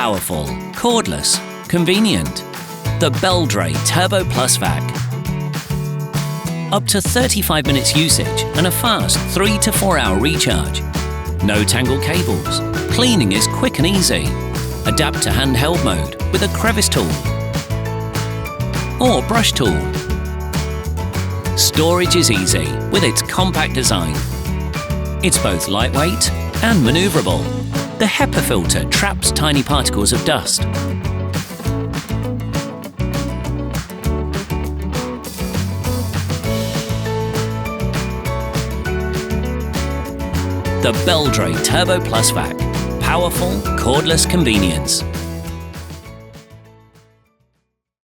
Powerful, cordless, convenient. The Beldray Turbo Plus Vac. Up to 35 minutes usage and a fast 3 to 4 hour recharge. No tangled cables. Cleaning is quick and easy. Adapt to handheld mode with a crevice tool or brush tool. Storage is easy with its compact design. It's both lightweight and manoeuvrable. The HEPA filter traps tiny particles of dust. The Beldray Turbo Plus Vac. Powerful, cordless convenience.